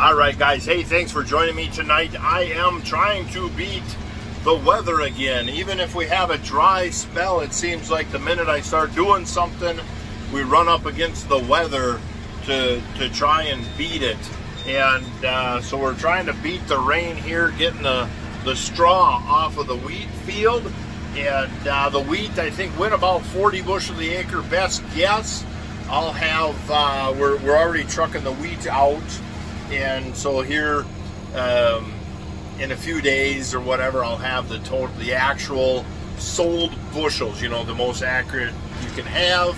All right, guys. Hey, thanks for joining me tonight. I am trying to beat the weather again. Even if we have a dry spell, it seems like the minute I start doing something, we run up against the weather to try and beat it. And so we're trying to beat the rain here, getting the straw off of the wheat field. And the wheat, I think, went about 40 bushel the acre, best guess. I'll have, we're already trucking the wheat out. And so here, in a few days or whatever, I'll have the actual sold bushels, you know, the most accurate you can have.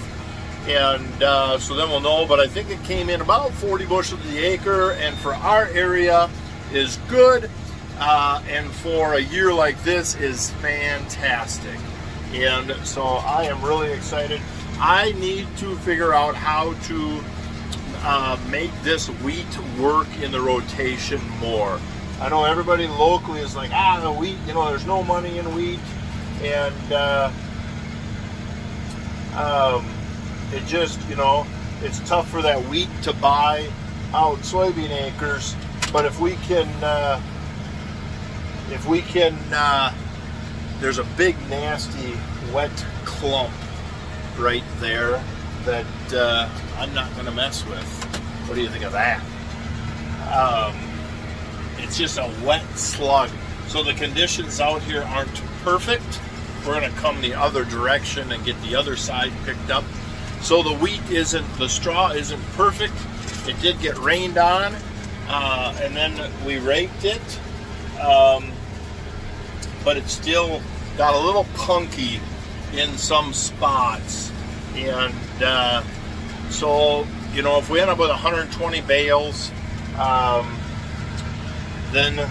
And so then we'll know, but I think it came in about 40 bushels to the acre, and for our area is good. And for a year like this is fantastic. And so I am really excited. I need to figure out how to make this wheat work in the rotation more. I know everybody locally is like, the wheat, you know, there's no money in wheat. And it just, you know, it's tough for that wheat to buy out soybean acres. But if we can, there's a big nasty wet clump right there that I'm not going to mess with. What do you think of that? It's just a wet slug. So the conditions out here aren't perfect. We're going to come the other direction and get the other side picked up. So the wheat the straw isn't perfect. It did get rained on, and then we raked it. But it's still got a little punky in some spots. And so, you know, if we end up with 120 bales, then,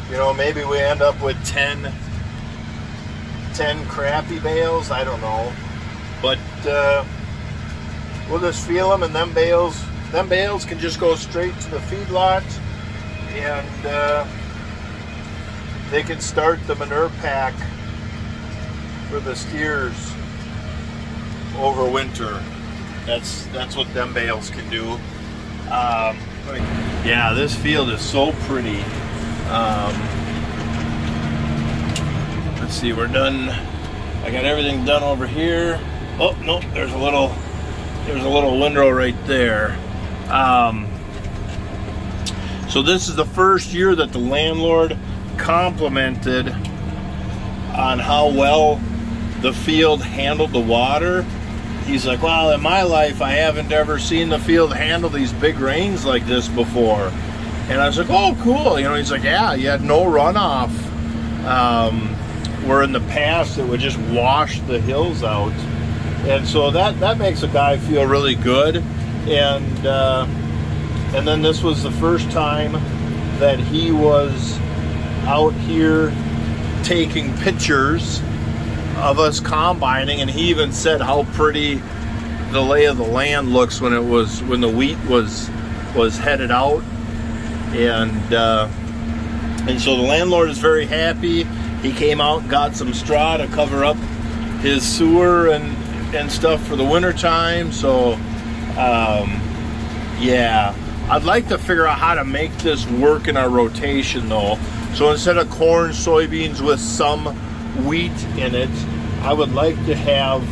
you know, maybe we end up with 10 crappy bales. I don't know. But we'll just feel them, and them bales can just go straight to the feedlot, and they can start the manure pack for the steers over winter. That's what them bales can do. Yeah, this field is so pretty. Let's see, we're done. I got everything done over here. Oh no, there's a little windrow right there. So this is the first year that the landlord complimented on how well the field handled the water. He's like, well, in my life I haven't ever seen the field handle these big rains like this before. And I was like, oh cool, you know. He's like, yeah, you had no runoff, where in the past it would just wash the hills out. And so that makes a guy feel really good. And then this was the first time that he was out here taking pictures of us combining, and he even said how pretty the lay of the land looks when the wheat was headed out. And so the landlord is very happy. He came out and got some straw to cover up his sewer and stuff for the winter time. So yeah, I'd like to figure out how to make this work in our rotation though. So instead of corn, soybeans with some wheat in it, I would like to have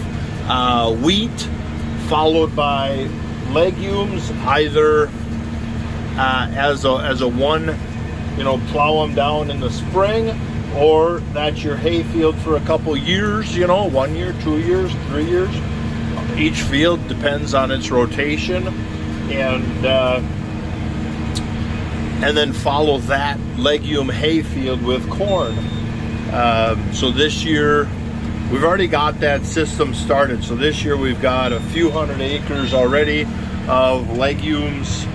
wheat followed by legumes, either as a one, you know, plow them down in the spring, or that's your hay field for a couple years, you know, 1 year, 2 years, 3 years. Each field depends on its rotation, and then follow that legume hay field with corn. So this year, we've already got that system started. So this year we've got a few hundred acres already of legumes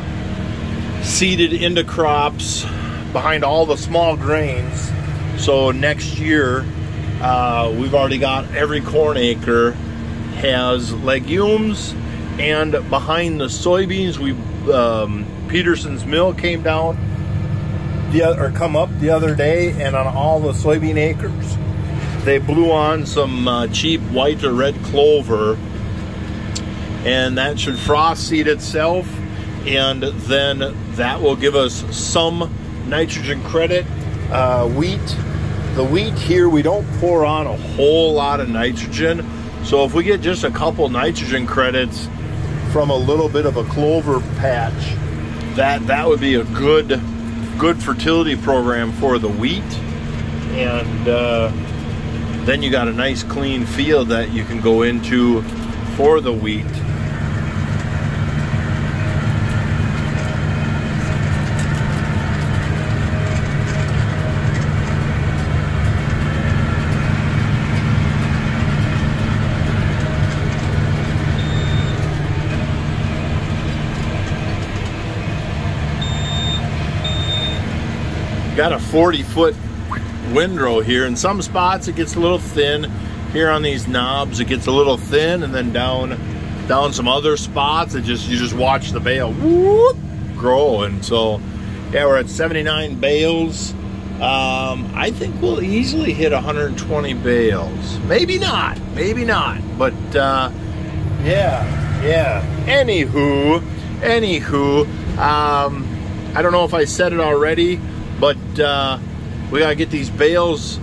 seeded into crops behind all the small grains. So next year, we've already got every corn acre has legumes, and behind the soybeans, Peterson's mill came down come up the other day, and on all the soybean acres, they blew on some cheap white or red clover, and that should frost seed itself. and then that will give us some nitrogen credit. The wheat here, we don't pour on a whole lot of nitrogen, so if we get just a couple nitrogen credits from a little bit of a clover patch, that would be a good fertility program for the wheat. And then you got a nice clean field that you can go into for the wheat. Got a 40-foot windrow here. In some spots it gets a little thin. Here on these knobs it gets a little thin, and then down some other spots you just watch the bale whoop, grow. And so yeah, we're at 79 bales. I think we'll easily hit 120 bales. Maybe not, but yeah. Anywho, I don't know if I said it already, but we gotta get these bales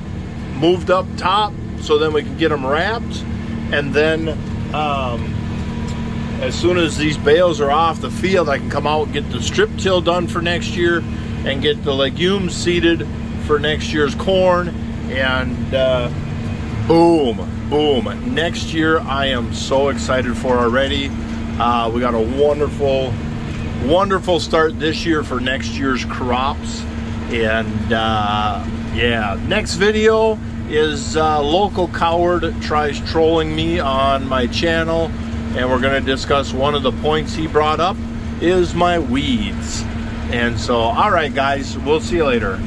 moved up top so then we can get them wrapped. And then as soon as these bales are off the field, I can come out and get the strip till done for next year and get the legumes seeded for next year's corn. And boom. Next year I am so excited for already. We got a wonderful start this year for next year's crops. And yeah, next video is Local Coward tries trolling me on my channel, and we're going to discuss one of the points he brought up is my weeds. And so, all right guys, we'll see you later.